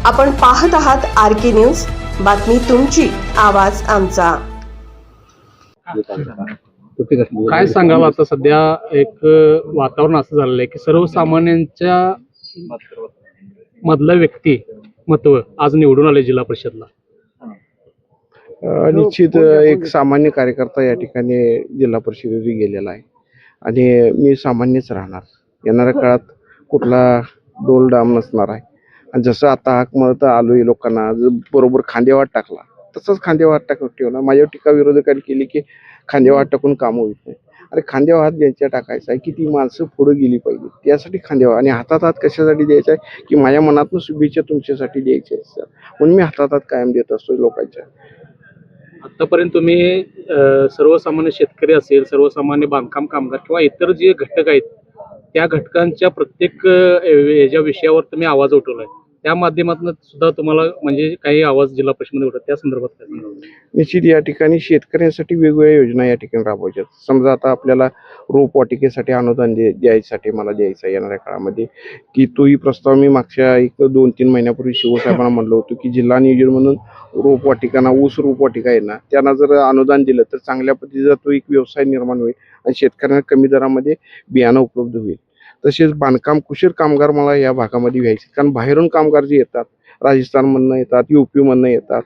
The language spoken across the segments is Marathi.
आपण पाहत आहात RK न्यूज, बातमी तुमची, आवाज आमचा। काय सांगाल आता सध्या एक वातावरण असं झालेलं आहे की सर्वसामान्यांच्या मधलं व्यक्तिमत्व आज निवडून आले जिल्हा परिषदला। निश्चित एक सामान्य कार्यकर्ता या ठिकाणी जिल्हा परिषदेत गेलेला आहे आणि मी सामान्यच राहणार। येणाऱ्या काळात कुठला डोलडाम नसणार आहे आणि जसं आता हाक म्हणत आलोय लोकांना बरोबर खांदेवाट टाकला तसंच खांदेवाट टाकून ठेवणार। माझ्या टीका विरोधकांनी केली की खांदेवाट टाकून काम होत नाही। अरे खांदेवात ज्यांच्या टाकायचा आहे की ती माणसं पुढे गेली पाहिजे, त्यासाठी खांदेवात आणि हातात हात कशासाठी द्यायचा आहे की माझ्या मनातून शुभेच्छा तुमच्यासाठी द्यायच्या आहेत सर, म्हणून मी हातात हात कायम देत असतो लोकांच्या। आतापर्यंत तुम्ही सर्वसामान्य शेतकरी असेल, सर्वसामान्य बांधकाम कामगार किंवा इतर जे घटक आहेत त्या घटकांच्या प्रत्येक याच्या विषयावर तुम्ही आवाज उठवलाय, त्या माध्यमातून सुद्धा तुम्हाला म्हणजे काही आवाज जिल्हा परिषदेमध्ये उठत, त्या संदर्भात काय सांगाल? निश्चित या ठिकाणी शेतकऱ्यांसाठी वेगवेगळ्या योजना या ठिकाणी राबवायच्या। समजा आता आपल्याला रोपवाटिकेसाठी अनुदान द्यायसाठी मला द्यायचं येणाऱ्या काळामध्ये की तोही प्रस्ताव मी मागच्या 1-2-3 महिन्यापूर्वी शिवसाहेबांना म्हणलो होतो की जिल्हा नियोजन म्हणून रोपवाटिकांना ऊस रोपवाटिका आहे ना, त्यांना जर अनुदान दिलं तर चांगल्या पद्धतीचा तो एक व्यवसाय निर्माण होईल आणि शेतकऱ्यांना कमी दरामध्ये बियाणं उपलब्ध होईल। तसेच बांधकाम कुशल कामगार मला या भागामध्ये व्हायचे, कारण बाहेरून कामगार जे येतात राजस्थानमधनं येतात, UP मधनं येतात,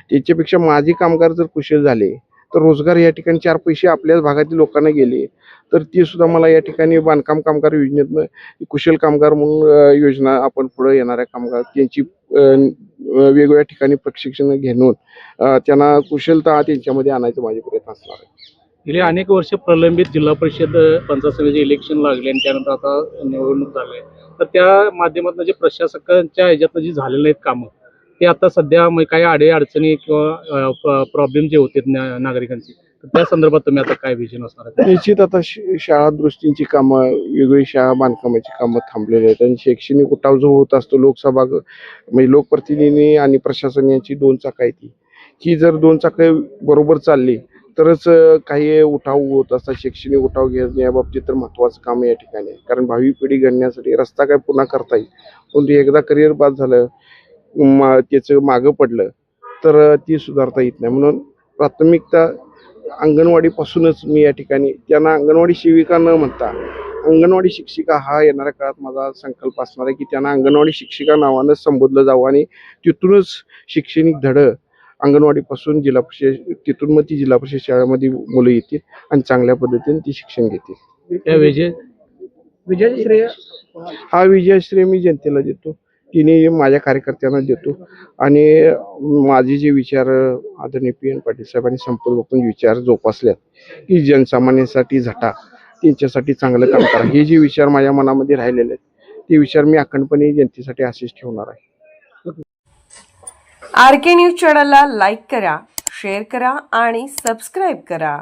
त्याच्यापेक्षा माझे कामगार जर कुशल झाले तर रोजगार या ठिकाणी 4 पैसे आपल्याच भागातील लोकांना गेले तर ते सुद्धा मला या ठिकाणी बांधकाम कामगार योजनेतनं कुशल कामगार म्हणून योजना आपण पुढे येणाऱ्या कामगार त्यांची वेगवेगळ्या ठिकाणी प्रशिक्षण घेऊन त्यांना कुशलता त्यांच्यामध्ये आणायचं माझे प्रयत्न असणार आहे। गेली अनेक वर्ष प्रलंबित जिल्हा परिषद पंचायत समितीचे इलेक्शन लागले आणि त्यानंतर आता निवडणूक झाली, तर त्या माध्यमातून जे प्रशासकांच्या ह्याच्यातनं जी झालेले आहेत कामं ते आता सध्या काही अडचणी किंवा प्रॉब्लेम जे होते नागरिकांची, तर त्या संदर्भात तुम्ही आता काय विजन असणार आहे? निश्चित आता शाळा दुरुस्तींची कामं, वेगवेगळी शाळा बांधकामाची कामं थांबलेली आहेत आणि शैक्षणिक उठाव जो होत असतो लोकसभा म्हणजे लोकप्रतिनिधी आणि प्रशासन यांची 2 चाकं आहेत ही जर 2 चाकं बरोबर चालली तरच काही उठाव होत असतात। शैक्षणिक उठाव घेण्याबाबतीत तर महत्त्वाचं काम या ठिकाणी आहे, कारण भावी पिढी घडण्यासाठी रस्ता काय पुन्हा करता येईल, पण एकदा करिअर बाद झालं त्याचं मागं पडलं तर ती सुधारता येत नाही। म्हणून प्राथमिकता अंगणवाडीपासूनच मी या ठिकाणी त्यांना अंगणवाडी सेविका न म्हणता अंगणवाडी शिक्षिका हा येणाऱ्या काळात माझा संकल्प असणार आहे की त्यांना अंगणवाडी शिक्षिका नावानं संबोधलं जावं आणि तिथूनच शैक्षणिक धडं अंगणवाडीपासून जिल्हा परिषद, तिथून मग ती जिल्हा परिषद शाळेमध्ये मुलं येतील आणि चांगल्या पद्धतीने ती शिक्षण घेतील। त्या विजयश्रेय हा विजयश्रेय मी जनतेला देतो, तिने माझ्या कार्यकर्त्यांना देतो आणि माझे जे विचार आदरणीय PN पाटील साहेबांनी संपूर्ण विचार जोपासल्यात की जनसामान्यांसाठी झटा, त्यांच्यासाठी चांगलं काम करा, हे जे विचार माझ्या मनामध्ये राहिलेले आहेत ते विचार मी अखंडपणे जनतेसाठी असेच ठेवणार आहे। RK न्यूज चॅनलला लाईक करा, शेअर करा आणि सबस्क्राईब करा।